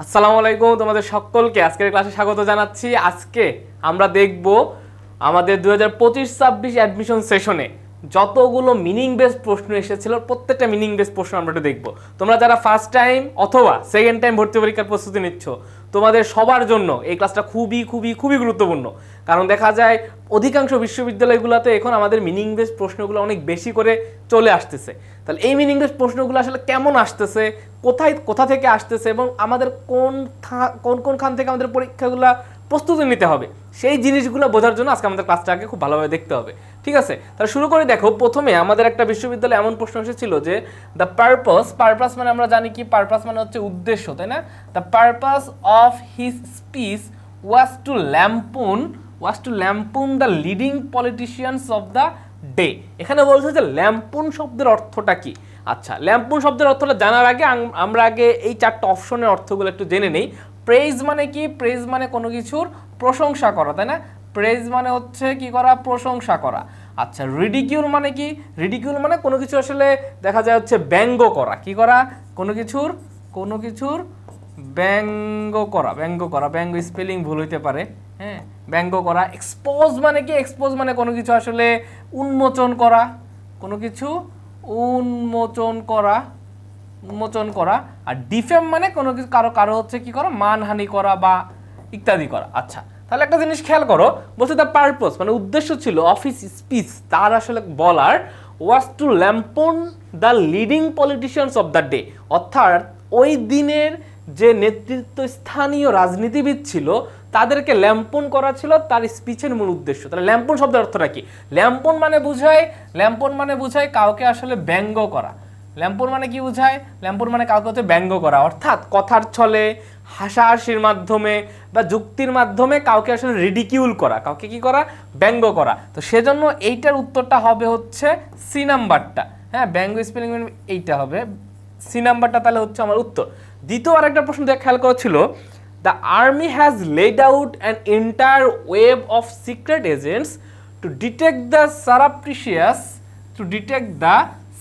আসসালামু আলাইকুম, তোমাদের সকলকে আজকের ক্লাসে স্বাগত জানাচ্ছি। আজকে আমরা দেখব আমাদের 2025-26 অ্যাডমিশন সেশনে যতগুলো মিনিং বেস প্রশ্ন এসেছিল প্রত্যেকটা মিনিং বেস প্রশ্ন আমরা একটু দেখব। তোমরা যারা ফার্স্ট টাইম অথবা সেকেন্ড টাইম ভর্তি পরীক্ষার প্রস্তুতি নিচ্ছ, তোমাদের সবার জন্য এই ক্লাসটা খুবই খুবই খুবই গুরুত্বপূর্ণ। কারণ দেখা যায় অধিকাংশ বিশ্ববিদ্যালয়গুলোতে এখন আমাদের মিনিং বেস প্রশ্নগুলো অনেক বেশি করে চলে আসতেছে। তাহলে এই মিনিং বেস প্রশ্নগুলো আসলে কেমন আসতেছে, কোথা থেকে আসতেছে এবং আমাদের কোন খান থেকে আমাদের পরীক্ষাগুলো প্রস্তুতি নিতে হবে, সেই জিনিসগুলো বোঝার জন্য আজকে আমাদের ক্লাসটাকে খুব ভালোভাবে দেখতে হবে। ঠিক আছে, তাহলে শুরু করে দেখো। প্রথমে আমাদের একটা বিশ্ববিদ্যালয়ে এমন প্রশ্ন এসেছিল যে দ্য পারপাস মানে আমরা জানি কি, পারপাস মানে হচ্ছে উদ্দেশ্য, তাই না? The purpose of his speech was to lampoon the leading politicians of the day. এখানে বলছে যে ল্যাম্পুন শব্দের অর্থটা কি। আচ্ছা, ল্যাম্পুন শব্দের অর্থটা জানার আগে আমরা আগে এই চারটা অপশনের অর্থগুলো একটু জেনে নেই। প্রেজ মানে কি? প্রেজ মানে কোনো কিছুর প্রশংসা করা, তাই না? প্রেজ মানে হচ্ছে কি করা? প্রশংসা করা। আচ্ছা, রিডিকিউল মানে কি? রিডিকিউল মানে কোনো কিছু আসলে দেখা যায় হচ্ছে ব্যঙ্গ করা। কি করা? কোনো কিছুর ব্যঙ্গ করা। ব্যঙ্গ স্পেলিং ভুল হইতে পারে, হ্যাঁ, ব্যঙ্গ করা। এক্সপোজ মানে কি? এক্সপোজ মানে কোনো কিছু আসলে উন্মোচন করা, কোনো কিছু উন্মোচন করা। আর ডিফেম মানে কোনো কিছু কারো হচ্ছে কি করা? মানহানি করা বা ইত্যাদি করা। আচ্ছা, তাহলে একটা জিনিস খেয়াল করো, বলছে দ্য পারপোজ মানে উদ্দেশ্য ছিল অফিস স্পিচ, তার আসলে বলার, was to lampoon the leading politicians of the day, অর্থাৎ ওই দিনের যে নেতৃত্ব স্থানীয় রাজনীতিবিদ ছিল তাদেরকে ল্যাম্পন করা ছিল তার স্পিচের মূল উদ্দেশ্য। তাহলে ল্যাম্পন শব্দের অর্থটা কি? ল্যাম্পন মানে বোঝায় কাউকে আসলে ব্যঙ্গ করা। ল্যাম্পন মানে কি বোঝায়? ল্যাম্পন মানে কাউকে হচ্ছে ব্যঙ্গ করা, অর্থাৎ কথার ছলে, হাসাহাসির মাধ্যমে বা যুক্তির মাধ্যমে কাউকে আসলে রিডিকিউল করা, কাউকে কি করা? ব্যঙ্গ করা। তো সেজন্য এইটার উত্তরটা হবে হচ্ছে সি নাম্বারটা। হ্যাঁ, ব্যঙ্গ স্পেলিং এইটা হবে সি নাম্বারটা, তাহলে হচ্ছে আমার উত্তর। দ্বিতীয় আরেকটা প্রশ্ন দেখে খেয়াল করা ছিল, the army has laid out an entire web of secret agents to detect the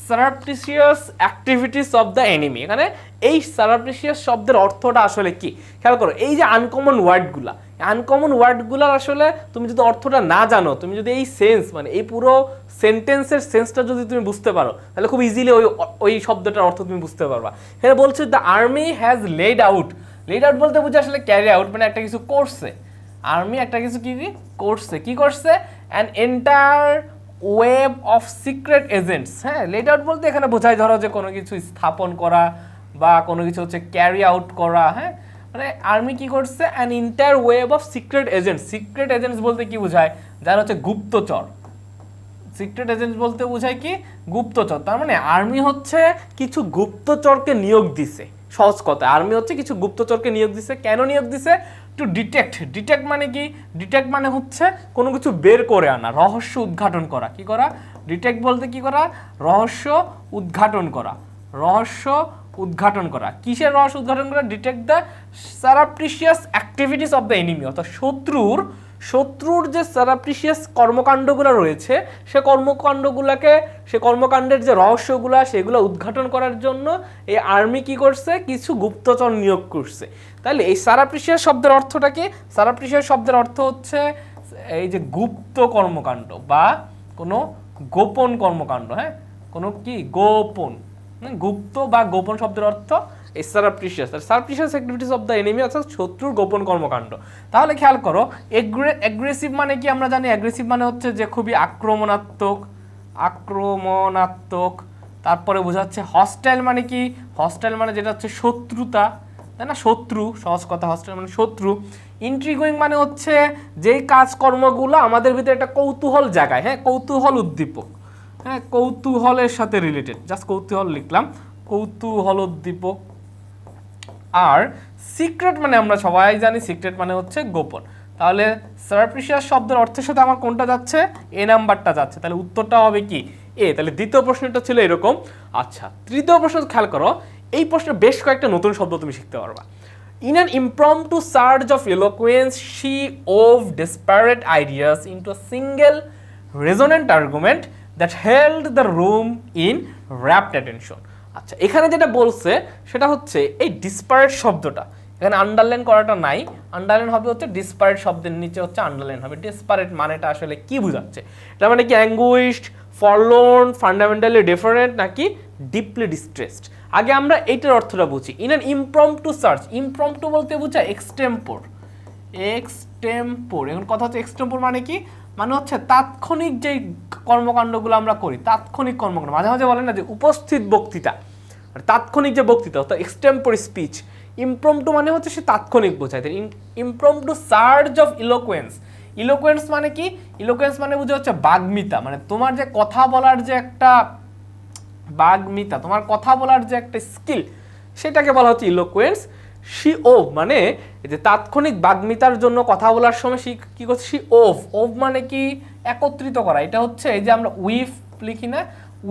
surreptitious activities of the enemy. এখানে এই সারাপ্টিশিয়াস শব্দের অর্থটা আসলে কি খেয়াল করো। এই যে আনকমন ওয়ার্ডগুলার আসলে তুমি যদি অর্থটা না জানো, তুমি যদি এই সেন্স মানে এই পুরো সেন্টেন্সের সেন্সটা যদি তুমি বুঝতে পারো, তাহলে খুব ইজিলি ওই শব্দটার অর্থ তুমি বুঝতে পারবা। এখানে বলছে the army has laid out বলতে বুঝে আসলে ক্যারি আউট মানে একটা কিছু করছে। আর্মি একটা কিছু কি করছে an entire web of secret agents. হ্যাঁ, লেড আউট বলতে এখানে বোঝায় ধরো যে কোনো কিছু স্থাপন করা বা কোনো কিছু হচ্ছে ক্যারি আউট করা। হ্যাঁ, মানে আর্মি কি করছে? An entire web of secret agents বলতে কি বোঝায়? যারা হচ্ছে গুপ্তচর। সিক্রেট এজেন্টস বলতে বোঝায় কি? গুপ্তচর। তার মানে আর্মি হচ্ছে কিছু গুপ্তচরকে নিয়োগ দিছে। সহজ কথা, আর্মি হচ্ছে কিছু গুপ্তচরকে নিয়োগ দিছে। কেন নিয়োগ দিছে? টু ডিটেক্ট মানে কি? ডিটেক্ট মানে হচ্ছে কোনো কিছু বের করে আনা, রহস্য উদ্ঘাটন করা। কি করা? ডিটেক্ট বলতে কি করা? রহস্য উদ্ঘাটন করা। কিসের রহস্য উদ্ঘাটন করা? Detect the surreptitious activities of the enemy, অর্থাৎ শত্রুর যে সারাপ্টিশিয়াস কর্মকাণ্ডগুলো রয়েছে সে কর্মকাণ্ডের যে রহস্যগুলা সেগুলো উদ্ঘাটন করার জন্য এই আর্মি কি করছে? কিছু গুপ্তচর নিয়োগ করছে। তাহলে এই সারাপ্টিশিয়াস শব্দের অর্থটা কি? সারাপ্টিশিয়াস শব্দের অর্থ হচ্ছে এই যে গুপ্ত কর্মকাণ্ড বা কোনো গোপন কর্মকাণ্ড। হ্যাঁ, কোনো কি গোপন, গুপ্ত বা গোপন শব্দের অর্থ এই সারাপ্টিশিয়াস অ্যাক্টিভিটিস অফ দ্য এনিমি, অর্থাৎ শত্রুর গোপন কর্মকাণ্ড। তাহলে খেয়াল করো, অ্যাগ্রেসিভ মানে কি? আমরা জানি অ্যাগ্রেসিভ মানে হচ্ছে যে খুবই আক্রমণাত্মক। তারপরে বোঝাচ্ছে হস্টাইল মানে কি? হস্টাইল মানে যেটা হচ্ছে শত্রুতা, তাই না? শত্রু, সহজ কথা, হস্টাইল মানে শত্রু। ইন্ট্রিগুইং মানে হচ্ছে যেই কাজকর্মগুলো আমাদের ভিতরে একটা কৌতূহল জাগায়। হ্যাঁ, কৌতূহল উদ্দীপক। হ্যাঁ, কৌতূহলের সাথে রিলেটেড, জাস্ট কৌতূহল লিখলাম, কৌতূহল উদ্দীপক। আর সিক্রেট মানে আমরা সবাই জানি সিক্রেট মানে হচ্ছে গোপন। তাহলে সারপ্রিশিয়াস শব্দের অর্থের সাথে আমার কোনটা যাচ্ছে? এ নাম্বারটা যাচ্ছে। তাহলে উত্তরটা হবে কি? এ। তাহলে দ্বিতীয় প্রশ্নটা ছিল এরকম। আচ্ছা, তৃতীয় প্রশ্ন খেয়াল করো, এই প্রশ্নে বেশ কয়েকটা নতুন শব্দ তুমি শিখতে পারবা। In an impromptu surge of eloquence, she wove disparate ideas into a single resonant argument that held the room in rapt attention. আচ্ছা, এখানে যেটা বলছে সেটা হচ্ছে এই ডিসপারেট শব্দটা, এখানে আন্ডারলাইন করাটা নাই, আন্ডারলাইন হবে হচ্ছে ডিসপারেট শব্দের নিচে হচ্ছে আন্ডারলাইন হবে। ডিসপারেট মানেটা আসলে কি বোঝাচ্ছে, এটা মানে কি অ্যাঙ্গুইশড, ফরলোর্ন, ফান্ডামেন্টালি ডিফারেন্ট নাকি ডিপলি ডিস্ট্রেসড। আগে আমরা এইটার অর্থটা বুঝি। In an impromptu search, impromptu বলতে বোঝায় এক্সটেম্পোর, এক্সটেম্পোর। এখন কথা হচ্ছে এক্সটেম্পোর মানে কি, মানে হচ্ছে তাৎক্ষণিক যে কর্মকাণ্ডগুলো আমরা করি, তাৎক্ষণিক কর্মকাণ্ড, মাঝে মাঝে বলেন না যে উপস্থিত বক্তৃতা, তাৎক্ষণিক যে বক্তৃতা অর্থাৎ এক্সটেম্পোর স্পিচ। ইমপ্রম্পটু মানে হচ্ছে সে তাৎক্ষণিক বোঝায়। ইমপ্রম্পটু সার্চ অফ ইলোকুয়েন্স, ইলোকুয়েন্স মানে কি, ইলোকুয়েন্স মানে বুঝে হচ্ছে বাগ্মিতা, মানে তোমার যে কথা বলার যে একটা বাগ্মিতা, তোমার কথা বলার যে একটা স্কিল, সেটাকে বলা হচ্ছে ইলোকুয়েন্স। শি ওভ মানে এই যে তাৎক্ষণিক বাগ্মিতার জন্য কথা বলার সময় সে কি করছে, শি ওভ, ওভ মানে কি একত্রিত করা। এটা হচ্ছে এই যে আমরা উইভ লিখি না,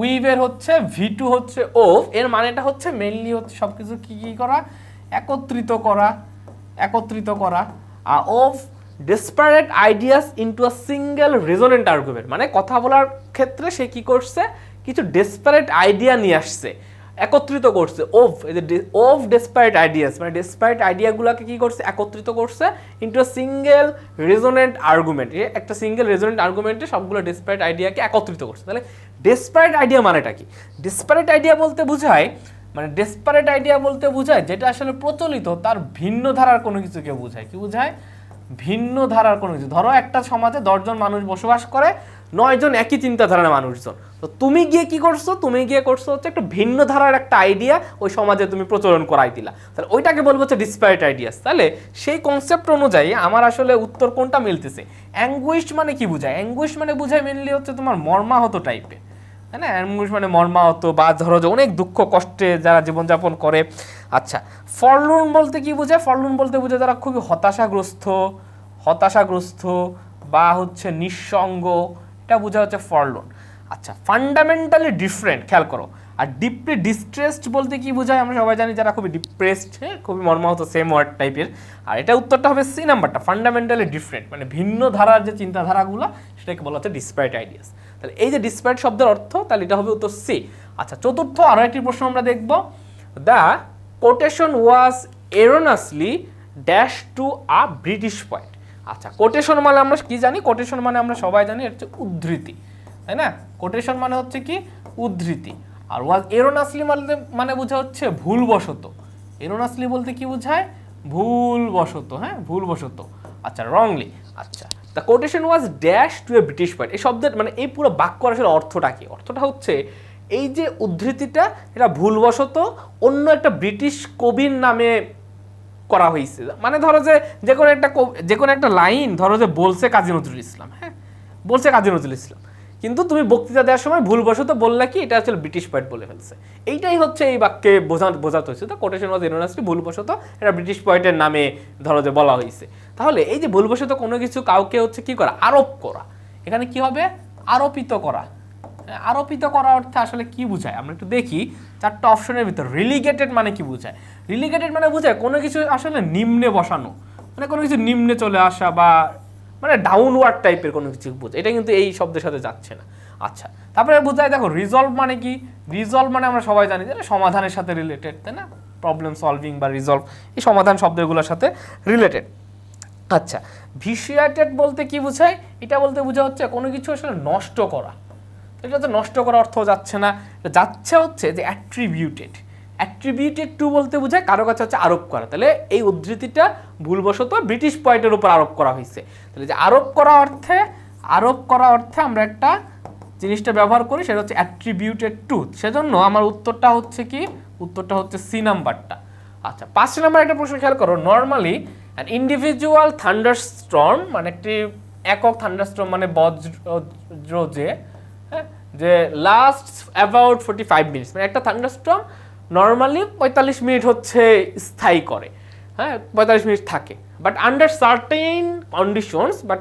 উইভের হচ্ছে V2 হচ্ছে ওভ, এর মানেটা হচ্ছে মেইনলি হচ্ছে সবকিছু কি কি করা, একত্রিত করা, একত্রিত করা। আর of disparate ideas into a single resonant argument, মানে কথা বলার ক্ষেত্রে সে কি করছে, কিছু ডেসপারেট আইডিয়া নিয়ে আসছে, একত্রিত করছে। ওভ এই যে ওভ ডেসপারেট আইডিয়াস, মানে ডেসপারেট আইডিয়াগুলোকে কি করছে, একত্রিত করছে into a single resonant argument. একটা সিঙ্গেল রেজোনেন্ট আর্গুমেন্টে সবগুলো ডেসপারেট আইডিয়াকে একত্রিত করছে। তাহলে ডেসপারেট আইডিয়া মানেটা কি, ডেসপারেট আইডিয়া বলতে বোঝায়, মানে ডেসপারেট আইডিয়া বলতে বোঝায় যেটা আসলে প্রচলিত তার ভিন্ন ধারার কোনো কিছুকে বোঝায়। কি বোঝায়, ভিন্ন ধারার কোনো কিছু। ধরো একটা সমাজে 10 জন মানুষ বসবাস করে, 9 জন একই চিন্তাধারার মানুষজন, তো তুমি গিয়ে কি করছো, তুমি গিয়ে করছো হচ্ছে একটা ভিন্ন ধারার একটা আইডিয়া ওই সমাজে তুমি প্রচলন করাই দিলা, তাহলে ওইটাকে বলবো হচ্ছে ডিসপারেট আইডিয়াস। তাহলে সেই কনসেপ্ট অনুযায়ী আমার আসলে উত্তর কোনটা মিলতেছে। অ্যাঙ্গুইশ মানে কি বোঝায়, অ্যাঙ্গুইশ মানে বোঝায় মেনলি হচ্ছে তোমার মর্মাহত টাইপের, তাই না, অ্যাঙ্গুইশ মানে মর্মাহত বা ধরো যে অনেক দুঃখ কষ্টে যারা জীবনযাপন করে। আচ্ছা, ফরলুন বলতে কি বোঝায়, ফরলুন বলতে বোঝায় যারা খুবই হতাশাগ্রস্ত, হতাশাগ্রস্ত বা হচ্ছে নিঃসঙ্গ, এটা বোঝা হচ্ছে ফরলুন। আচ্ছা, ফান্ডামেন্টালি ডিফারেন্ট, খেয়াল করো। আর ডিপলি ডিস্ট্রেসড বলতে কি বোঝায়, আমরা সবাই জানি যারা খুবই ডিপ্রেসড, হ্যাঁ খুবই মর্মাহত, সেম ওয়ার্ড টাইপের। আর এটা উত্তরটা হবে সি নাম্বারটা, ফান্ডামেন্টালি ডিফারেন্ট, মানে ভিন্ন ধারার যে চিন্তাধারাগুলো সেটাকে বলা হচ্ছে ডিসপারেট আইডিয়াস। তাহলে এই যে ডিসপারেট শব্দের অর্থ, তাহলে এটা হবে উত্তর সি। আচ্ছা, চতুর্থ আরও একটি প্রশ্ন আমরা দেখব। The quotation was erroneously dash to a British point. আচ্ছা, কোটেশন মানে আমরা কি জানি, কোটেশন মানে আমরা সবাই জানি এটা হচ্ছে উদ্ধৃতি, তাই না। কোটেশন মানে হচ্ছে কি উদ্ধৃতি। আর ওয়াজ এরোনাসলি মানে বোঝা হচ্ছে ভুলবশত। এরোনাসলি বলতে কি বোঝায়, ভুলবশত, হ্যাঁ ভুলবশত। আচ্ছা, রংলি। আচ্ছা, the quotation was dash to a British point, এই শব্দের মানে এই পুরো বাক্য আসলে অর্থটা কি, অর্থটা হচ্ছে এই যে উদ্ধৃতিটা এটা ভুলবশত অন্য একটা ব্রিটিশ কবির নামে করা হয়েছে। মানে ধরো যে কোনো একটা লাইন ধরো যে বলছে কাজী নজরুল ইসলাম, হ্যাঁ বলছে কাজী নজরুল ইসলাম, কিন্তু তুমি বক্তৃতা দেওয়ার সময় ভুলবশত বললে কি এটা আসলে ব্রিটিশ পয়েন্ট বলে ফেলছে। এইটাই হচ্ছে এই বাক্যে বোঝাতে হয়েছে। তো কোটেশন ওয়াজ এরোনাসলি, ভুলবশত এটা ব্রিটিশ পয়েন্টের নামে ধরো যে বলা হয়েছে। তাহলে এই যে ভুলবশত কোনো কিছু কাউকে হচ্ছে কি করা, আরোপ করা, এখানে কি হবে আরোপিত করা। আরোপিত করা অর্থে আসলে কি বোঝায় আমরা একটু দেখি। 4টা অপশনের ভিতর রিলিগেটেড মানে কি বোঝায়, রিলিগেটেড মানে বোঝায় কোনো কিছু আসলে নিম্নে বসানো, মানে কোনো কিছু নিম্নে চলে আসা বা মানে ডাউনওয়ার্ড টাইপের কোনো কিছু বোঝায়, এটা কিন্তু এই শব্দের সাথে যাচ্ছে না। আচ্ছা, তারপরে বোঝায় দেখো রিজলভ মানে কি, রিজলভ মানে আমরা সবাই জানি যে সমাধানের সাথে রিলেটেড, তাই না, প্রবলেম সলভিং বা রিজলভ এই সমাধান শব্দগুলোর সাথে রিলেটেড। আচ্ছা, ভিশিয়েটেড বলতে কি বোঝায়, এটা বলতে বোঝা হচ্ছে কোনো কিছু আসলে নষ্ট করা, এটা তো নষ্ট করা অর্থ যাচ্ছে না, এটা যাচ্ছে হচ্ছে যে অ্যাট্রিবিউটেড, অ্যাট্রিবিউটেড টু বলতে বোঝায় কারো কাছে হচ্ছে আরোপ করা। তাহলে এই উদ্ধৃতিটা ভুলবশত ব্রিটিশ পয়েন্টের উপর আরোপ করা হয়েছে। তাহলে যে আরোপ করা অর্থে আমরা একটা জিনিসটা ব্যবহার করি, সেটা হচ্ছে অ্যাট্রিবিউটেড টু। সেজন্য আমার উত্তরটা হচ্ছে কি, উত্তরটা হচ্ছে সি নাম্বারটা। আচ্ছা, 5 নাম্বার একটা প্রশ্ন খেয়াল করো। নর্মালি অ্যান ইন্ডিভিজুয়াল থান্ডারস্টর্ম, মানে একটি একক থান্ডারস্টর্ম মানে বজ্র যে লাস্ট অ্যাবাউট 45 মিনিটস, মানে একটা থান্ডারস্টর্ম নর্মালি 45 মিনিট হচ্ছে স্থায়ী করে, হ্যাঁ 45 মিনিট থাকে। But under certain conditions, but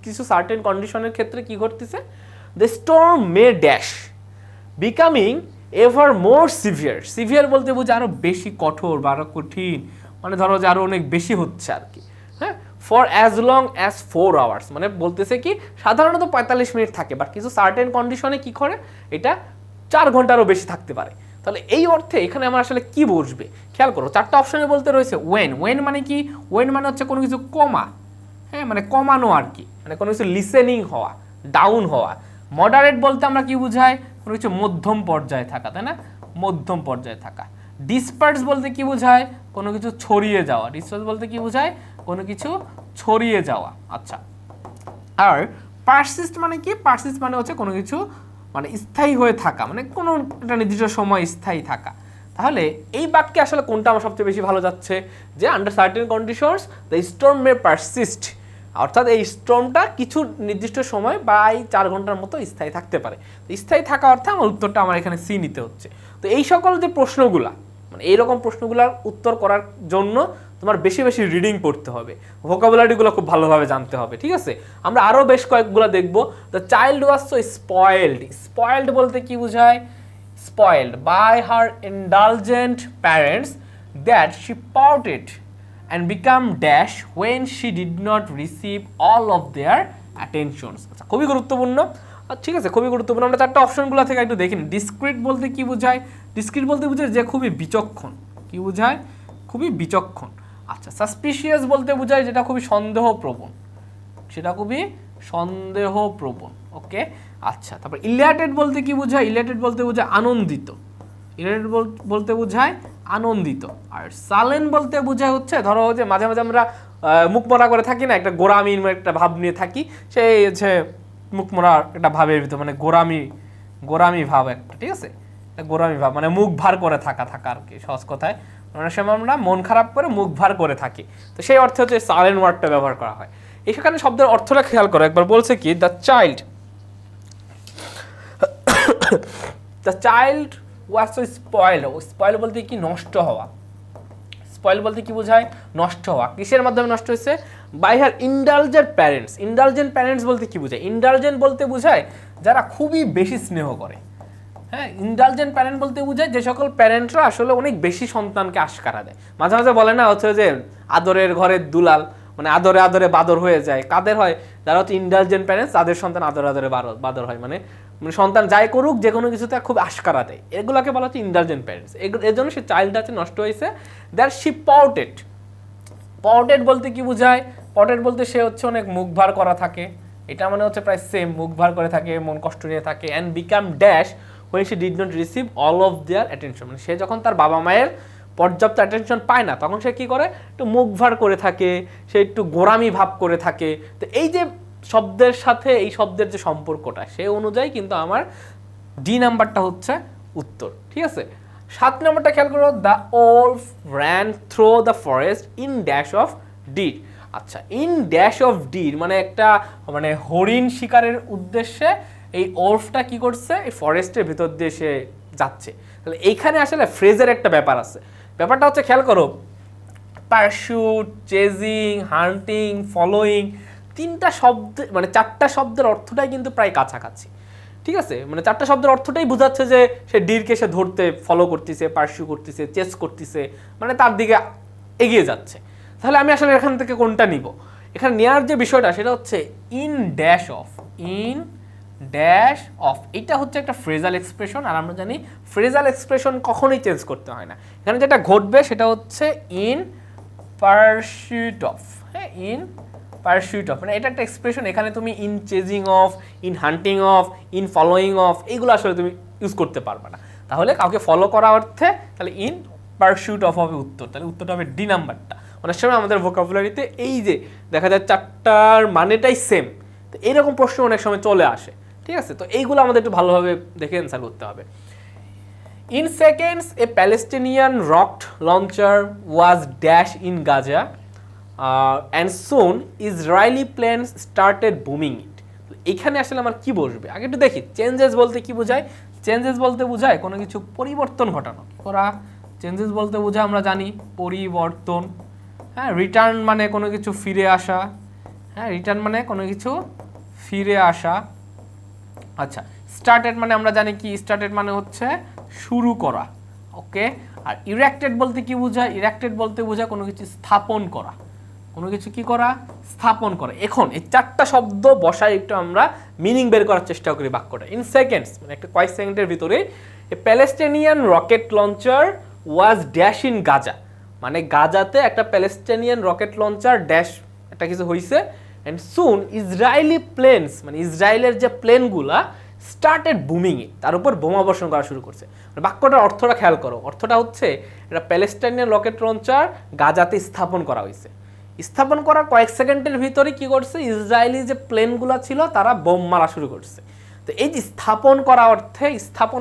কিছু সার্টেন কন্ডিশনের ক্ষেত্রে কি ঘটতেছে, the storm May dash becoming ever more severe. Severe বলতে বোঝে আরও বেশি কঠোর বা আরও কঠিন, মানে ধরো যে আরও অনেক বেশি হচ্ছে আর কি, হ্যাঁ। For as long as 4 hours, মানে বলতেছে কি সাধারণত 45 মিনিট থাকে, বাট কিছু সার্টেন কন্ডিশনে কি করে এটা 4 ঘন্টারও বেশি থাকতে পারে। তাহলে এই অর্থে এখানে আমার আসলে কি বসবে খেয়াল করো, চারটা অপশনে বলতে রয়েছে ওয়েন। ওয়েন মানে কি? ওয়েন মানে হচ্ছে কোনো কিছু কমা, হ্যাঁ মানে কমানো আর কি, মানে কোনো কিছু লিসেনিং হওয়া, ডাউন হওয়া। মডারেট বলতে আমরা কি বুঝাই? কোনো কিছু মধ্যম পর্যায়ে থাকা, তাই না? মধ্যম পর্যায়ে থাকা। ডিসপার্স বলতে কি বোঝায়? কোনো কিছু ছড়িয়ে যাওয়া। ডিসপার্স বলতে কি বোঝায়? কোনো কিছু ছড়িয়ে যাওয়া। আচ্ছা, আর পারসিস্ট মানে কি? পারসিস্ট মানে হচ্ছে কোনো কিছু মানে স্থায়ী হয়ে থাকা, মানে কোনো একটা নির্দিষ্ট সময় স্থায়ী থাকা। তাহলে এই বাক্যে আসলে কোনটা আমার সবচেয়ে বেশি ভালো যাচ্ছে? যে under certain conditions the storm May persist, অর্থাৎ এই স্টর্মটা কিছু নির্দিষ্ট সময় প্রায় 4 ঘন্টার মতো স্থায়ী থাকতে পারে। তো স্থায়ী থাকা অর্থে আমার উত্তরটা আমার এখানে সি নিতে হচ্ছে। তো এই সকল যে প্রশ্নগুলা, মানে এইরকম প্রশ্নগুলোর উত্তর করার জন্য তোমার বেশি বেশি রিডিং পড়তে হবে, ভোকাবুলারিগুলো খুব ভালোভাবে জানতে হবে, ঠিক আছে? আমরা আরও বেশ কয়েকগুলো দেখবো। The child was so spoiled. Spoiled বলতে কি বোঝায়? Spoiled by her indulgent parents that she pouted and become dash when she did not receive all of their attentions। আচ্ছা, খুবই গুরুত্বপূর্ণ। ঠিক আছে, খুবই গুরুত্বপূর্ণ। আমরা চারটা অপশনগুলো থেকে একটু দেখি। ডিসক্রিট বলতে কি বোঝায়? ডিসক্রিট বলতে বোঝায় যে খুবই বিচক্ষণ। কি বোঝায়? খুবই বিচক্ষণ। আচ্ছা, সাসপিশিয়াস বলতে বোঝায় যেটা খুবই সন্দেহপ্রবণ, সেটা খুবই সন্দেহপ্রবণ। ওকে, আচ্ছা। তারপর ইলিয়াটেড বলতে কি বোঝায়? ইলিয়াটেড বলতে বোঝায় আনন্দিত। ইলিয়াটেড বলতে বোঝায় আনন্দিত। আর সালেন বলতে বোঝায় হচ্ছে, ধরো যে মাঝে মাঝে আমরা মুখ মরা করে থাকি না, একটা গোরামির একটা ভাব নিয়ে থাকি, সেই হচ্ছে মুখ মরা একটা ভাবের ভিতর, মানে গোরামি ভাব একটা, ঠিক আছে? গোরামি ভাব মানে মুখ ভার করে থাকা আর কি, সহজ কথায়। অনেক সময় আমরা মন খারাপ করে মুখ ভার করে থাকি, তো সেই অর্থে হচ্ছে সালেন ওয়ার্ডটা ব্যবহার করা হয়। এখানে শব্দের অর্থটা খেয়াল করো একবার। বলছে কি the child was so spoiled. Spoil বলতে কি? নষ্ট হওয়া। স্পয়েল বলতে কি বোঝায়? নষ্ট হওয়া। কিসের মাধ্যমে নষ্ট হয়েছে? By her indulgent parents. Indulgent parents বলতে কি বোঝায়? ইন্ডালজেন্ট বলতে বোঝায় যারা খুবই বেশি স্নেহ করে। হ্যাঁ, ইন্ডালজেন্ট প্যারেন্ট বলতে বোঝায় যে সকল প্যারেন্টরা আসলে অনেক বেশি সন্তানকে আশকারা দেয়। মাঝে মাঝে বলে না হচ্ছে যে আদরের ঘরের দুলাল, মানে আদরে আদরে বাদর হয়ে যায়। কাদের হয়? যারা হচ্ছে ইন্ডালজেন্ট প্যারেন্টস, তাদের সন্তান আদরে আদরে বাদর হয়, মানে সন্তান যাই করুক যে কোনো কিছুতে খুব আশকারা দেয়। এগুলোকে বলা হচ্ছে ইন্ডালজেন্ট প্যারেন্টস। এর জন্য সে চাইল্ডটা আছে নষ্ট হয়েছে। That she পাউটেড। পাউটেড বলতে কি বোঝায়? পাউটেড বলতে সে হচ্ছে অনেক মুখ ভার করা থাকে, এটা মানে হচ্ছে প্রায় সেম, মুখ ভার করে থাকে, মন কষ্ট নিয়ে থাকে। And become dash when she did not receive all of their attention, মানে সে যখন তার বাবা মায়ের পর্যাপ্ত অ্যাটেনশন পায় না, তখন সে কি করে? একটু মুখ ভার করে থাকে, সে একটু গোরামি ভাব করে থাকে। তো এই যে শব্দের সাথে এই শব্দের যে সম্পর্কটা, সে অনুযায়ী কিন্তু আমার ডি নাম্বারটা হচ্ছে উত্তর, ঠিক আছে? 7 নম্বরটা খেয়াল করো। The wolf ran through the forest in dash of deed. আচ্ছা, ইন ড্যাশ অফ ডিড মানে একটা মানে হরিণ শিকারের উদ্দেশ্যে এই ওলফটা কি করছে? এই ফরেস্টের ভিতর দিয়ে সে যাচ্ছে। তাহলে এইখানে আসলে ফ্রেজের একটা ব্যাপার আছে। ব্যাপারটা হচ্ছে খেয়াল করো, পারস্যুট, চেজিং, হান্টিং, ফলোয়িং, 3টা শব্দ মানে 4টা শব্দের অর্থটাই কিন্তু প্রায় কাছাকাছি, ঠিক আছে? মানে 4টা শব্দের অর্থটাই বোঝাচ্ছে যে সে ডিরকে সে ধরতে ফলো করতেছে, পারস্যু করতেছে, চেস করতেছে, মানে তার দিকে এগিয়ে যাচ্ছে। তাহলে আমি আসলে এখান থেকে কোনটা নিব? এখানে নেওয়ার যে বিষয়টা সেটা হচ্ছে in dash of. In dash of এটা হচ্ছে একটা ফ্রেজাল এক্সপ্রেশন, আর আমরা জানি ফ্রেজাল এক্সপ্রেশন কখনোই চেঞ্জ করতে হয় না। এখানে যেটা ঘটবে সেটা হচ্ছে ইন পারস্যুট অফ। হ্যাঁ, ইন পারস্যুট অফ মানে এটা একটা এক্সপ্রেশন। এখানে তুমি in chasing of, in hunting of, in following of এইগুলো আসলে তুমি ইউজ করতে পারবে না। তাহলে কাউকে ফলো করা অর্থে তাহলে ইন পারস্যুট অফ হবে উত্তর। তাহলে উত্তরটা হবে ডি নাম্বারটা। অনেক সময় আমাদের ভোকাবুলারিতে এই যে দেখা যায় 4টার মানেটাই সেম, তো এইরকম প্রশ্ন অনেক সময় চলে আসে, ঠিক আছে? তো এইগুলো আমাদের একটু ভালোভাবে দেখে অ্যান্সার করতে হবে। In seconds, a Palestinian rocket launcher was dashed in Gaza, and soon Israeli planes started booming it. এখানে আসলে আমার কি বসবে আগে একটু দেখি। চেঞ্জেস বলতে কি বোঝায়? চেঞ্জেস বলতে বোঝায় কোনো কিছু পরিবর্তন ঘটানো। ওরা চেঞ্জেস বলতে বোঝায় আমরা জানি পরিবর্তন। হ্যাঁ, রিটার্ন মানে কোনো কিছু ফিরে আসা। হ্যাঁ, রিটার্ন মানে কোনো কিছু ফিরে আসা। আচ্ছা, স্টার্টেড মানে আমরা জানি কি? স্টার্টেড মানে হচ্ছে শুরু করা। ওকে, আর ইরেক্টেড বলতে কি বোঝায়? ইরেক্টেড বলতে বোঝায় কোনো কিছু স্থাপন করা। কোনো কিছু কি করা? স্থাপন করা। এখন এই 4টা শব্দ বসায় একটু আমরা মিনিং বের করার চেষ্টা করি বাক্যটা। ইন সেকেন্ডস মানে একটা কয়েক সেকেন্ডের ভিতরে a Palestinian rocket launcher was dash in Gaza, মানে গাজাতে একটা প্যালেস্টাইনিয়ান রকেট লঞ্চার ড্যাশ একটা কিছু হয়েছে, অ্যান্ড সুন ইসরায়েলি প্লেনস, মানে ইসরায়েলের যে প্লেনগুলা স্টার্টেড বুমিং এ, তার উপর বোমা বর্ষণ করা শুরু করছে। মানে বাক্যটার অর্থটা খেয়াল করো, অর্থটা হচ্ছে এটা প্যালেস্টাইনিয়ান রকেট লঞ্চার গাজাতে স্থাপন করা হয়েছে, স্থাপন করার কয়েক সেকেন্ডের ভিতরে কি করছে, ইসরায়েলি যে প্লেনগুলো ছিল তারা বোম মারা শুরু করছে। তো এই যে স্থাপন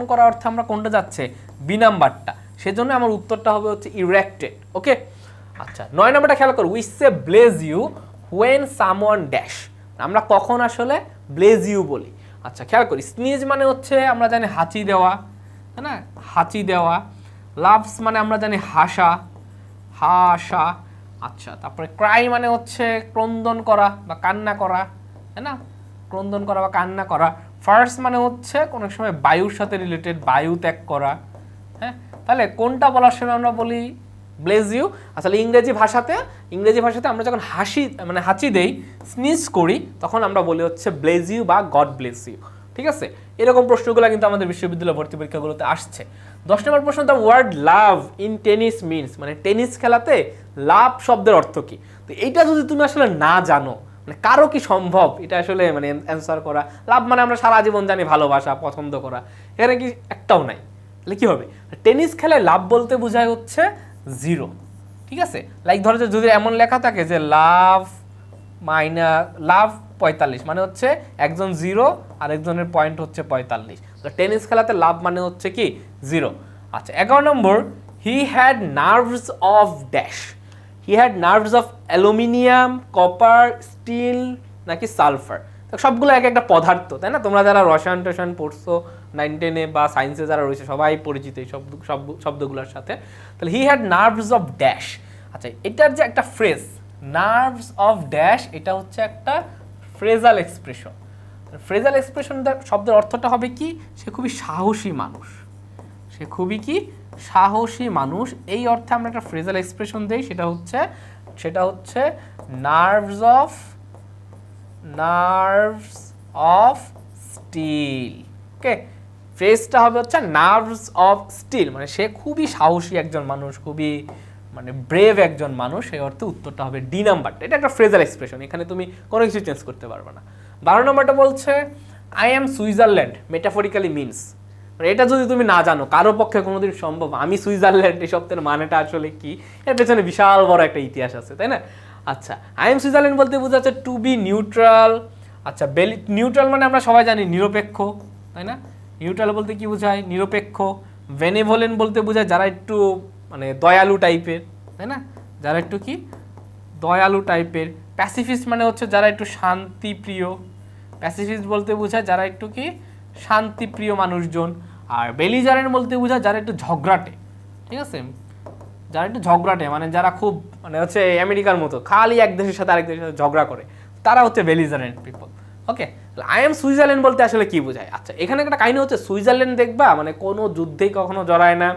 করা অর্থে আমরা কোনটা যাচ্ছে, বি নাম্বারটা, সেজন্য আমার উত্তরটা হবে হচ্ছে ইরেক্টেড। ওকে, আচ্ছা 9 নাম্বারটা খেয়াল করো, we say bless you when someone dash, আমরা কখন আসলে ব্লেজ ইউ বলি। আচ্ছা খেয়াল করি, স্নিজ মানে হচ্ছে আমরা জানি হাঁচি দেওয়া, তাই না, হাঁচি দেওয়া। লাভস মানে আমরা জানি হাসা, হাসা। আচ্ছা তারপরে ক্রাই মানে হচ্ছে ক্রন্দন করা বা কান্না করা, তাই না, ক্রন্দন করা বা কান্না করা। ফার্স্ট মানে হচ্ছে কোনো সময় বায়ুর সাথে রিলেটেড, বায়ু ত্যাগ করা। হ্যাঁ, তাহলে কোনটা বলার সময় আমরা বলি ব্লেজ ইউ? আসলে ইংরেজি ভাষাতে আমরা যখন হাঁচি দেই, স্নিজ করি, তখন আমরা বলি হচ্ছে ব্লেজ ইউ বা গড ব্লেস ইউ। ঠিক আছে, এরকম প্রশ্নগুলো কিন্তু আমাদের বিশ্ববিদ্যালয় ভর্তি পরীক্ষাগুলোতে আসছে। 10 নম্বর প্রশ্ন, the word love in tennis means, মানে টেনিস খেলাতে লাভ শব্দের অর্থ কি? তো এইটা যদি তুমি আসলে না জানো, মানে কারো কি সম্ভব এটা আসলে মানে অ্যান্সার করা? লাভ মানে আমরা সারা জীবন জানি ভালোবাসা, পছন্দ করা, এখানে কি একটাও নাই, তাহলে কি হবে? টেনিস খেলায় লাভ বলতে বোঝায় হচ্ছে 0। ঠিক আছে, লাইক ধরো যে যদি এমন লেখা থাকে যে লাভ 45, মানে হচ্ছে একজন 0 আর একজনের পয়েন্ট হচ্ছে 45, তো টেনিস খেলাতে লাভ মানে হচ্ছে কি 0। আচ্ছা 11 নম্বর, he had nerves of dash, he had nerves of aluminium, copper, steel নাকি সালফার? সবগুলো এক একটা পদার্থ, তাই না? তোমরা যারা রসায়ন টসায়ন পড়ছো 9-10-এ বা সায়েন্সে যারা রয়েছে সবাই পরিচিত এই শব্দগুলোর সাথে। তাহলে হি হ্যাড নার্ভস অফ ড্যাশ। আচ্ছা এটার যে একটা ফ্রেজ নার্ভস অফ ড্যাশ, এটা হচ্ছে একটা ফ্রেজাল এক্সপ্রেশন। ফ্রেজাল এক্সপ্রেশন শব্দের অর্থটা হবে কি, সে খুবই সাহসী মানুষ, সে খুবই কি সাহসী মানুষ। এই অর্থে আমরা একটা ফ্রেজাল এক্সপ্রেশন দেই, সেটা হচ্ছে নার্ভস অফ স্টিল। ওকে, ফ্রেজটা হবে হচ্ছে নার্ভস অফ স্টিল, মানে সে খুবই সাহসী একজন মানুষ, খুবই মানে ব্রেভ একজন মানুষ। এই অর্থে উত্তরটা হবে ডি নাম্বারটা। এটা একটা ফ্রেজাল এক্সপ্রেশন, এখানে তুমি কোনো কিছু চেঞ্জ করতে পারবে না। 12 নম্বরটা বলছে I am Switzerland metaphorically means, মানে এটা যদি তুমি না জানো, কারো পক্ষে কোনোদিন সম্ভব আমি সুইজারল্যান্ড এই শব্দের মানেটা আসলে কি, এর পেছনে বিশাল বড় একটা ইতিহাস আছে, তাই না? আচ্ছা আই এম সুইজারল্যান্ড বলতে বোঝাচ্ছে টু বি নিউট্রাল। আচ্ছা নিউট্রাল মানে আমরা সবাই জানি নিরপেক্ষ, তাই না? নিউট্রাল বলতে কি বোঝায়, নিরপেক্ষ। বেনেভোলেন্ট বলতে বোঝায় যারা একটু মানে দয়ালু টাইপের, তাই না, যারা একটু কি দয়ালু টাইপের। প্যাসিফিস্ট মানে হচ্ছে যারা একটু শান্তিপ্রিয়, প্যাসিফিস্ট বলতে বোঝায় যারা একটু কি শান্তিপ্রিয় মানুষজন। আর বেলিজারেন্ট বলতে বোঝায় যারা একটু ঝগড়াটে, ঠিক আছে, যারা একটু ঝগড়াটে মানে যারা খুব মানে হচ্ছে আমেরিকার মতো খালি এক দেশের সাথে আরেক দেশের সাথে ঝগড়া করে, তারা হচ্ছে belligerent people. Okay, I am Switzerland বলতে আসলে কি বোঝায়? আচ্ছা এখানে একটা কাহিনী হচ্ছে, সুইজারল্যান্ড দেখবা মানে কোনো যুদ্ধেই কখনো জড়ায় না,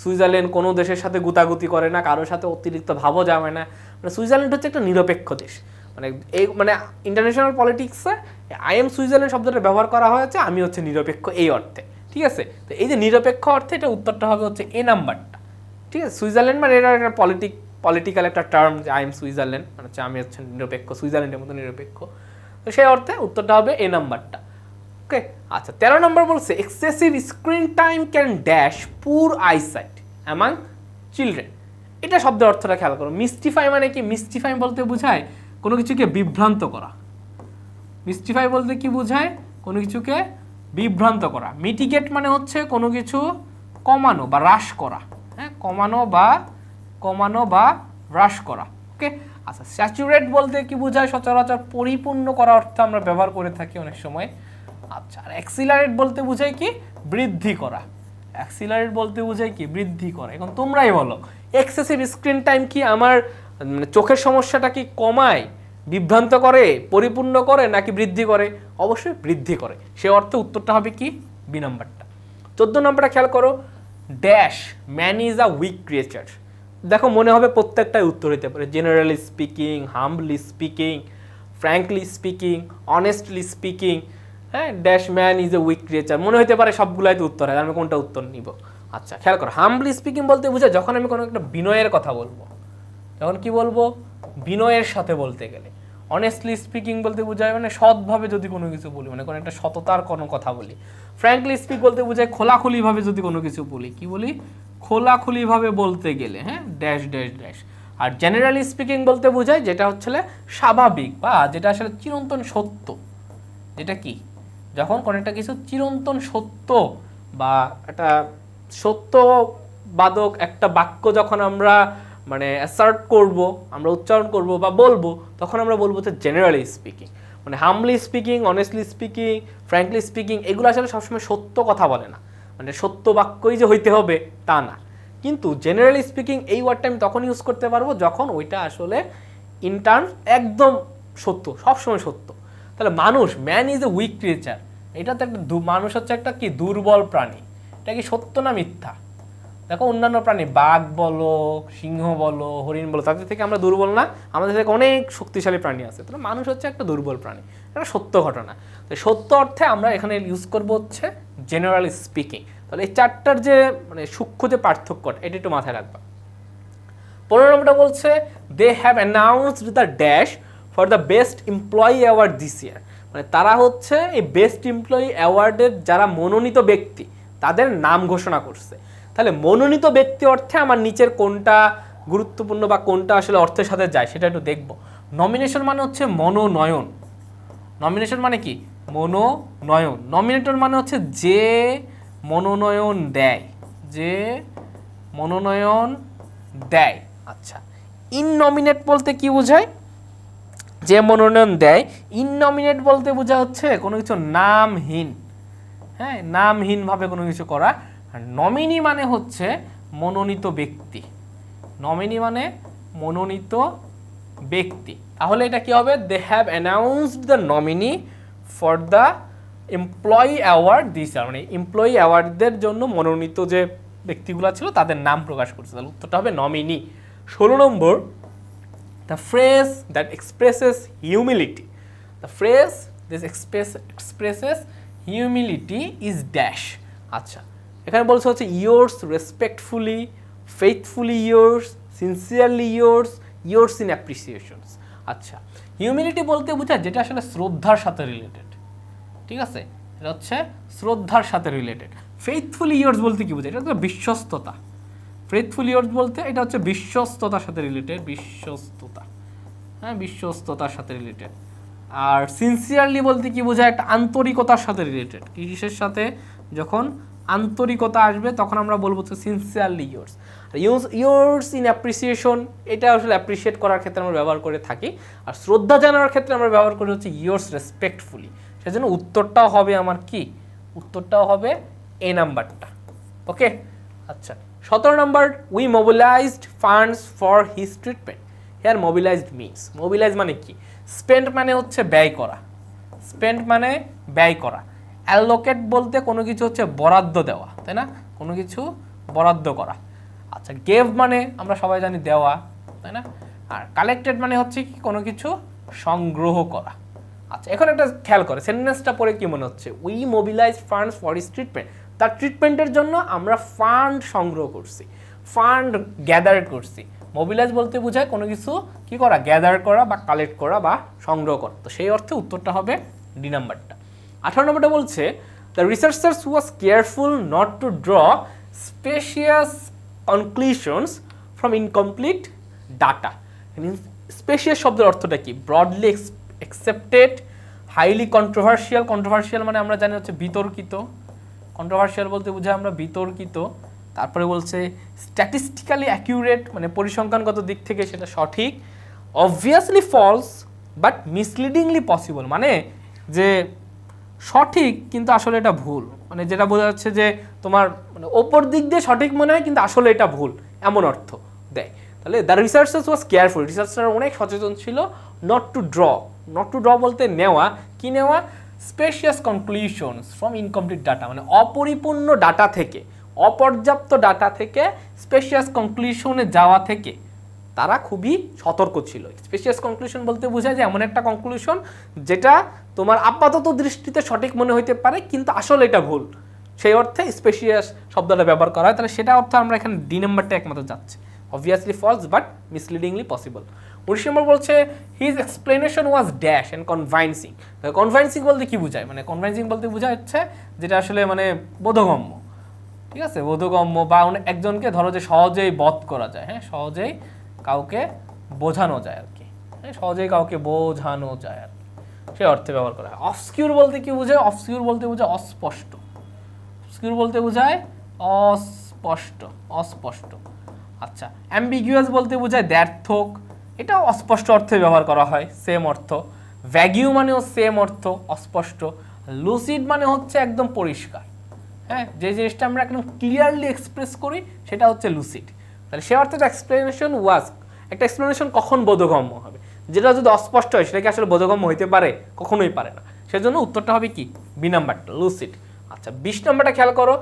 সুইজারল্যান্ড কোনো দেশের সাথে গুতাগুতি করে না, কারোর সাথে অতিরিক্ত ভাবও জমায় না, মানে সুইজারল্যান্ড হচ্ছে একটা নিরপেক্ষ দেশ। মানে এই মানে ইন্টারন্যাশনাল পলিটিক্সে আই এম সুইজারল্যান্ড শব্দটা ব্যবহার করা হয়েছে আমি হচ্ছে নিরপেক্ষ এই অর্থে। ঠিক আছে, তো এই যে নিরপেক্ষ অর্থে এটা উত্তরটা হবে হচ্ছে এ নাম্বারটা। ঠিক আছে, সুইজারল্যান্ড মানে এটা একটা পলিটিক্যাল একটা টার্ম যে আই এম সুইজারল্যান্ড, মানে হচ্ছে আমি হচ্ছে নিরপেক্ষ, সুইজারল্যান্ডের মতো নিরপেক্ষ, তো সেই অর্থে উত্তরটা হবে এ নাম্বারটা। ওকে, আচ্ছা 13 নম্বর বলছে excessive screen time can dash পুর আইসাইট অ্যামাং চিলড্রেন। এটা শব্দের অর্থটা খেয়াল করো। মিস্টিফাই মানে কি? মিস্টিফাই বলতে বোঝায় কোনো কিছুকে বিভ্রান্ত করা। মিস্টিফাই বলতে কি বোঝায়? কোনো কিছুকে বিভ্রান্ত করা। মিটিগেট মানে হচ্ছে কোনো কিছু কমানো বা হ্রাস করা, হ্যাঁ, কমানো বা হ্রাস করা। ওকে, আচ্ছা স্যাচুরেট বলতে কি বোঝায়? সচরাচর পরিপূর্ণ করা অর্থে আমরা ব্যবহার করে থাকি অনেক সময়। আচ্ছা আর অ্যাক্সিলারেট বলতে বোঝায় কি? বৃদ্ধি করা। অ্যাক্সিলারেট বলতে বোঝায় কি? বৃদ্ধি করা। এখন তোমরাই বলো এক্সেসিভ স্ক্রিন টাইম কি আমার মানে চোখের সমস্যাটা কি কমায়, বিভ্রান্ত করে, পরিপূর্ণ করে নাকি বৃদ্ধি করে? অবশ্যই বৃদ্ধি করে। সে অর্থে উত্তরটা হবে কি? বি নাম্বারটা। 14 নম্বরটা খেয়াল করো, dash man is a weak creature. দেখো মনে হবে প্রত্যেকটাই উত্তর হতে পারে। Generally speaking, humbly speaking, frankly speaking, honestly speaking, হ্যাঁ, dash man is a weak creature, মনে হতে পারে সবগুলাই তো উত্তর হয়, আমি কোনটা উত্তর নিব। আচ্ছা খেয়াল করো, হাম্বলি স্পিকিং বলতে বোঝায় যখন আমি কোনো একটা বিনয়ের কথা বলবো, যখন কি বলবো, বিনয়ের সাথে বলতে গেলে। অনেস্টলি স্পিকিং বলতে বোঝায় মানে সৎভাবে যদি কোনো কিছু বলি, মানে কোনো একটা সততার কোনো কথা বলি। ফ্র্যাঙ্কলি স্পিক বলতে বোঝায় খোলাখুলিভাবে যদি কোনো কিছু বলি, কি বলি, খোলাখুলিভাবে বলতে গেলে, হ্যাঁ, dash dash dash. Are generally speaking বলতে বোঝায় যেটা হচ্ছে স্বাভাবিক বা যেটা আসলে চিরন্তন সত্য, যেটা কি, যখন কোনো একটা কিছু চিরন্তন সত্য বা একটা সত্যবাদক একটা বাক্য যখন আমরা মানে অ্যাসার্ট করব, আমরা উচ্চারণ করব বা বলবো, তখন আমরা বলবো যে জেনারেলি স্পিকিং। মানে হামলি speaking, honestly speaking, frankly speaking, এগুলো আসলে সবসময় সত্য কথা বলে না, মানে সত্য বাক্যই যে হইতে হবে তা না। কিন্তু জেনারেলি স্পিকিং এই ওয়ার্ডটা আমি তখন ইউজ করতে পারবো যখন ওইটা আসলে ইন টার্মস একদম সত্য, সবসময় সত্য। তাহলে মানুষ, man is a weak creature, এটা তো একটা মানুষ হচ্ছে একটা কি দুর্বল প্রাণী, এটা কি সত্য না মিথ্যা? দেখো অন্যান্য প্রাণী, বাঘ বলো, সিংহ বলো, হরিণ বলো, তাদের থেকে আমরা দুর্বল না, আমাদের থেকে অনেক শক্তিশালী প্রাণী আছে। তাহলে মানুষ হচ্ছে একটা দুর্বল প্রাণী, এটা সত্য ঘটনা। তো সত্য অর্থে আমরা এখানে ইউজ করবো হচ্ছে জেনারেলি স্পিকিং। তাহলে এই চারটার যে মানে সূক্ষ্ম যে পার্থক্যটা, এটা একটু মাথায় রাখবা। 15 নম্বরটা বলছে they have announced the dash for the best employee award this year. মানে তারা হচ্ছে এই বেস্ট এমপ্লয়ি অ্যাওয়ার্ডের যারা মনোনীত ব্যক্তি তাদের নাম ঘোষণা করছে। তাহলে মনোনীত ব্যক্তি অর্থে আমার নিচের কোনটা গুরুত্বপূর্ণ বা কোনটা আসলে অর্থের সাথে যায় সেটা একটু দেখব। নমিনেশন মানে হচ্ছে মনোনয়ন, নমিনেশন মানে কি, মনোনয়ন। নমিনেটর মানে হচ্ছে যে মনোনয়ন দেয়, যে মনোনয়ন দেয়। আচ্ছা, ইননমিনেট বলতে কি বোঝায়, যে মনোনয়ন দেয়। ইননমিনেট বলতে বোঝা হচ্ছে কোনো কিছু নামহীন, হ্যাঁ, নামহীনভাবে কোনো কিছু করা। আর নমিনি মানে হচ্ছে মনোনীত ব্যক্তি, নমিনি মানে মনোনীত ব্যক্তি। তাহলে এটা কি হবে, they have announced the nominee for the employee award this year, মানে এমপ্লয়ি অ্যাওয়ার্ডদের জন্য মনোনীত যে ব্যক্তিগুলো ছিল তাদের নাম প্রকাশ করছে। তাহলে উত্তরটা হবে nominee. 16 number, the phrase that expresses humility, the phrase that expresses humility is dash। আচ্ছা, এখানে বলছে হচ্ছে yours respectfully, faithfully yours, sincerely yours, yours in appreciations। আচ্ছা, হিউমিলিটি বলতে বোঝায় যেটা আসলে শ্রদ্ধার সাথে রিলেটেড, ঠিক আছে, এটা হচ্ছে শ্রদ্ধার সাথে রিলেটেড। ফেইথফুলি ইয়ার্স বলতে কি বোঝায়, এটা হচ্ছে বিশ্বস্ততা। ফেইথফুল ইয়ার্স বলতে এটা হচ্ছে বিশ্বস্ততার সাথে রিলেটেড, বিশ্বস্ততা, হ্যাঁ, বিশ্বস্ততার সাথে রিলেটেড। আর সিনসিয়ারলি বলতে কি বোঝায়, একটা আন্তরিকতার সাথে রিলেটেড। কিসের সাথে, যখন আন্তরিকতা আসবে তখন আমরা বলবো হচ্ছে sincerely years. Years in appreciation, এটা আসলে অ্যাপ্রিসিয়েট করার ক্ষেত্রে আমরা ব্যবহার করে থাকি। আর শ্রদ্ধা জানানোর ক্ষেত্রে আমরা ব্যবহার করি হচ্ছে ইয়ার্স রেসপেক্টফুলি। সেজন্য উত্তরটাও হবে আমার কি, উত্তরটাও হবে এ নাম্বারটা। ওকে, আচ্ছা। 17 নম্বর, we mobilized funds for his treatment. Here mobilized means, mobilize মানে কি, স্পেন্ড মানে হচ্ছে ব্যয় করা, স্পেন্ড মানে ব্যয় করা। অ্যালোকেট বলতে কোনো কিছু হচ্ছে বরাদ্দ দেওয়া, তাই না, কোনো কিছু বরাদ্দ করা। আচ্ছা, গেভ মানে আমরা সবাই জানি দেওয়া, তাই না। আর কালেক্টেড মানে হচ্ছে কি, কোনো কিছু সংগ্রহ করা। আচ্ছা, এখন একটা খেয়াল করে সেন্টেন্সটা পড়ে কি মনে হচ্ছে, we mobilise funds for his treatment, তার ট্রিটমেন্টের জন্য আমরা ফান্ড সংগ্রহ করছি, ফান্ড গ্যাদার করছি। মোবিলাইজ বলতে বোঝায় কোনো কিছু কি করা, গ্যাদার করা বা কালেক্ট করা বা সংগ্রহ করা। তো সেই অর্থে উত্তরটা হবে ডি নাম্বারটা। 18 নম্বরটা বলছে the researchers was careful not to draw spacious conclusions from incomplete data. Spacious শব্দের অর্থটা কি, broadly accepted, highly controversial. Controversial মানে আমরা জানি হচ্ছে বিতর্কিত, কন্ট্রোভার্সিয়াল বলতে বোঝায় আমরা বিতর্কিত। তারপরে বলছে স্ট্যাটিস্টিক্যালি অ্যাকিউরেট, মানে পরিসংখ্যানগত দিক থেকে সেটা সঠিক। Obviously false but misleadingly possible, মানে যে সঠিক কিন্তু আসলে এটা ভুল, মানে যেটা বোঝা যাচ্ছে যে তোমার মানে ওপর দিক দিয়ে সঠিক মনে হয় কিন্তু আসলে এটা ভুল, এমন অর্থ দেয়। তাহলে the researchers was careful, researcher অনেক সচেতন ছিল। Not to draw, not to draw বলতে নেওয়া, কি নেওয়া, spacious conclusions from incomplete data, মানে অপরিপূর্ণ ডাটা থেকে, অপর্যাপ্ত ডাটা থেকে স্পেশিয়াস কনক্লুশনে যাওয়া থেকে তারা খুবই সতর্ক ছিল। স্পেশিয়াস কনক্লুশন বলতে বোঝায় যে এমন একটা কনক্লুশন যেটা তোমার আপাতত দৃষ্টিতে সঠিক মনে হইতে পারে কিন্তু আসলে এটা ভুল, সেই অর্থে স্পেশিয়াস শব্দটা ব্যবহার করা হয়। তাহলে সেটা অর্থ আমরা এখানে ডি নাম্বারটা একমাত্র যাচ্ছে, obviously false but misleadingly possible. 19 নম্বর বলছে his explanation was dash and convincing. Convincing বলতে কি বোঝায়, মানে কনভাইন্সিং বলতে বোঝায় হচ্ছে যেটা আসলে মানে বোধগম্য, ঠিক আছে, বোধগম্য বা একজনকে ধরো যে সহজেই বধ করা যায়, হ্যাঁ সহজেই কাউকে বোঝানো যায় আর কি, হ্যাঁ সহজেই কাউকে বোঝানো যায় আর কি, সে অর্থে ব্যবহার করা হয়। অবসকিউর বলতে কি বোঝায়, অবসকিউর বলতে বোঝায় অস্পষ্ট, অবসকিউর বলতে বোঝায় অস্পষ্ট, অস্পষ্ট। আচ্ছা, অ্যাম্বিগুয়াস বলতে বোঝায় দ্ব্যর্থক, এটা অস্পষ্ট অর্থে ব্যবহার করা হয়, সেম অর্থ। ভ্যাগিউ মানেও সেম অর্থ, অস্পষ্ট। লুসিড মানে হচ্ছে একদম পরিষ্কার, হ্যাঁ যে জিনিসটা আমরা একদম ক্লিয়ারলি এক্সপ্রেস করি সেটা হচ্ছে লুসিড। তাহলে সে অর্থে এক্সপ্লেনেশন ওয়াজ, একটা এক্সপ্লেনেশন কখন বোধগম্য হবে, যেটা যদি অস্পষ্ট হয় সেটা কি আসলে বোধগম্য হইতে পারে, কখনোই পারে না। সেজন্য উত্তরটা হবে কি বি নাম্বারটা, লুসিড। আচ্ছা 20 নম্বরটা খেয়াল করো,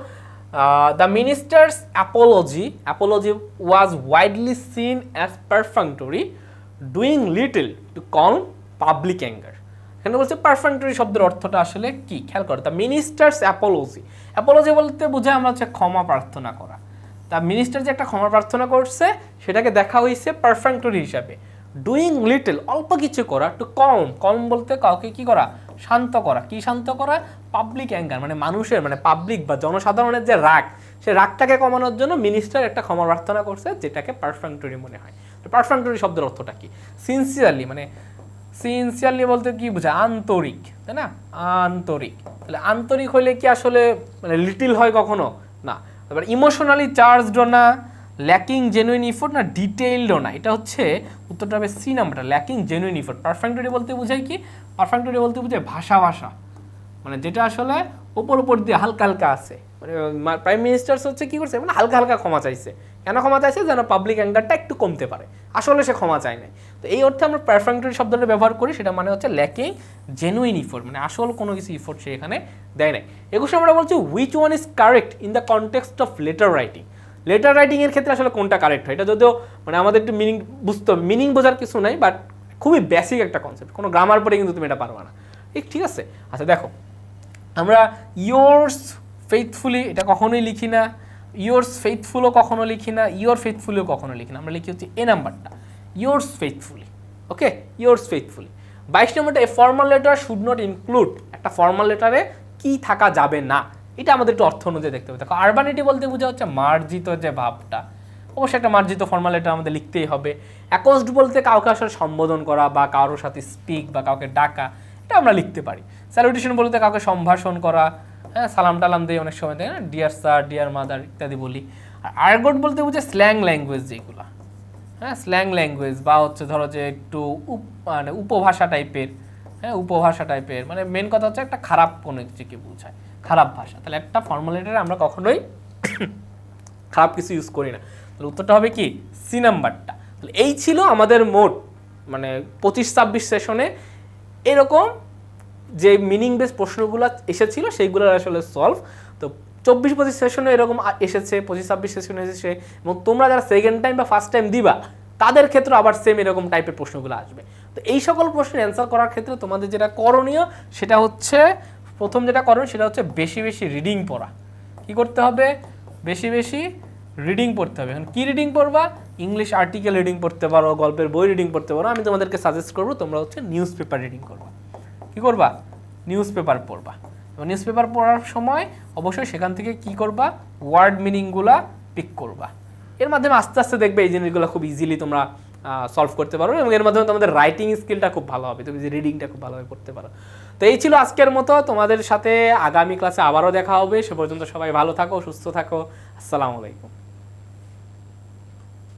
the minister's apology was widely seen as perfunctory doing little to quell public anger. এখানে বলছে পারফাংটরি শব্দের অর্থটা আসলে কি খেয়াল করো, দ্য মিনিস্টার্স অ্যাপোলজি বলতে বোঝায় আমরা হচ্ছে ক্ষমা প্রার্থনা করা। তা মিনিস্টার যে একটা ক্ষমা প্রার্থনা করছে সেটাকে দেখা হয়েছে পারফাংটরি হিসাবে। ডুইং লিটল অল্প কিছু করা, টু কম বলতে কাউকে কি করা, শান্ত করা। কি শান্ত করা, পাবলিক অ্যাঙ্গার মানে মানুষের মানে পাবলিক বা জনসাধারণের যে রাগ, সেই রাগটাকে কমানোর জন্য মিনিস্টার একটা ক্ষমা প্রার্থনা করছে, যেটাকে পারফাংটরি মনে হয়। তো পারফাংটরি শব্দের অর্থটা কি, সিনসিয়ারলি, মানে সিনসিয়ারলি বলতে কি বোঝায়, আন্তরিক, তাই না, আন্তরিক। তাহলে আন্তরিক হইলে কি আসলে মানে লিটিল হয় কখনো না। তারপর ইমোশনালি চার্জডও না, ল্যাকিং জেনুইন ইফোর্ট না, ডিটেইলডও না। এটা হচ্ছে উত্তরটা হবে সি নাম্বারটা, ল্যাকিং জেনুইন ইফোর্ট। পারফাংটরি বলতে বোঝায় কি, পারফাংটরি বলতে বোঝায় ভাষা, মানে যেটা আসলে উপর দিয়ে হালকা হালকা আছে। মানে প্রাইম মিনিস্টার্স হচ্ছে কি করছে, মানে হালকা হালকা ক্ষমা চাইছে। কেন ক্ষমা চাইছে, যেন পাবলিক অ্যাঙ্গারটা একটু কমতে পারে, আসলে সে ক্ষমা চায় নাই। তো এই অর্থে আমরা পারফাংটরি শব্দটা ব্যবহার করি, সেটা মানে হচ্ছে ল্যাকিং জেনুইন ইফোর্ট, মানে আসল কোনো কিছু ইফোর্ট সে এখানে দেয় নাই। 21 আমরা বলছি which one is correct in the context of letter writing. Letter রাইটিংয়ের ক্ষেত্রে আসলে কোনটা কারেক্ট হয়, এটা যদিও মানে আমাদের একটু মিনিং বুঝতে হবে, মিনিং বোঝার কিছু নাই, বাট খুবই বেসিক একটা কনসেপ্ট, কোনো গ্রামার পরে কিন্তু তুমি এটা পারবা না, ঠিক আছে। আচ্ছা দেখো, আমরা ইয়োর্স ফেইথফুলি এটা কখনোই লিখি না, ইয়োর্স ফেইথফুলও কখনো লিখি না, ইয়োর ফেইথফুলিও কখনো লিখি না, আমরা লিখি হচ্ছে এ নাম্বারটা, ইয়োর্স ফেইথফুলি। ওকে, ইয়োর্স ফেইথফুলি। 22 নম্বরটা, a formal letter should not include, একটা ফর্মাল লেটারে কি থাকা যাবে না, এটা আমাদের একটু অর্থ অনুযায়ী দেখতে হবে। দেখো আরবানিটি বলতে বোঝা হচ্ছে মার্জিত যে ভাবটা, অবশ্যই একটা মার্জিত ফর্মাল লেটার আমাদের লিখতেই হবে। অ্যাকোস্ট বলতে কাউকে আসলে সম্বোধন করা বা কারোর সাথে স্পিক বা কাউকে ডাকা, এটা আমরা লিখতে পারি। স্যালুটেশন বলতে কাউকে সম্ভাষণ করা, হ্যাঁ সালাম টালাম দিয়ে অনেক সময়, তাই না, ডিয়ার স্যার, ডিয়ার মাদার ইত্যাদি বলি। আর আর্গট বলতে বোঝে স্ল্যাং ল্যাঙ্গুয়েজ যেগুলো, হ্যাঁ স্ল্যাং ল্যাঙ্গুয়েজ বা হচ্ছে ধরো যে একটু মানে উপভাষা টাইপের, হ্যাঁ উপভাষা টাইপের, মানে মেন কথা হচ্ছে একটা খারাপ কোনো কিছুকে বোঝায়, খারাপ ভাষা। তাহলে একটা ফর্মাল লেটারে আমরা কখনোই খারাপ কিছু ইউজ করি না। তাহলে উত্তরটা হবে কি সি নাম্বারটা। তাহলে এই ছিল আমাদের মোট মানে 25-26 সেশনে এরকম যে মিনিং বেস প্রশ্নগুলো এসেছিল সেইগুলো আসলে সলভ। তো 24-25 সেশনে এরকম এসেছে, 25-26 সেশনে এসেছে, এবং তোমরা যারা সেকেন্ড টাইম বা ফার্স্ট টাইম দিবা তাদের ক্ষেত্রে আবার সেম এরকম টাইপের প্রশ্নগুলো আসবে। তো এই সকল প্রশ্নের অ্যান্সার করার ক্ষেত্রে তোমাদের যেটা করণীয় সেটা হচ্ছে, প্রথম যেটা করণীয় সেটা হচ্ছে বেশি বেশি রিডিং পড়া। কি করতে হবে, বেশি বেশি রিডিং পড়তে হবে। এখন কী রিডিং পড়বা, ইংলিশ আর্টিকেল রিডিং পড়তে পারো, গল্পের বই রিডিং পড়তে পারো। আমি তোমাদেরকে সাজেস্ট করবো তোমরা হচ্ছে নিউজ পেপার রিডিং করবা। কী করবা, নিউজ পেপার পড়বা। এবং নিউজ পেপার পড়ার সময় অবশ্যই সেখান থেকে কি করবা, ওয়ার্ড মিনিংগুলা পিক করবা। এর মাধ্যমে আস্তে আস্তে দেখবে এই জিনিসগুলো খুব ইজিলি তোমরা সলভ করতে পারো, এবং এর মাধ্যমে তোমাদের রাইটিং স্কিলটা খুব ভালো হবে, তুমি যে রিডিংটা খুব ভালোভাবে করতে পারো। তো এই ছিল আজকের মতো, তোমাদের সাথে আগামী ক্লাসে আবারও দেখা হবে। সে পর্যন্ত সবাই ভালো থাকো, সুস্থ থাকো। আসসালামু আলাইকুম।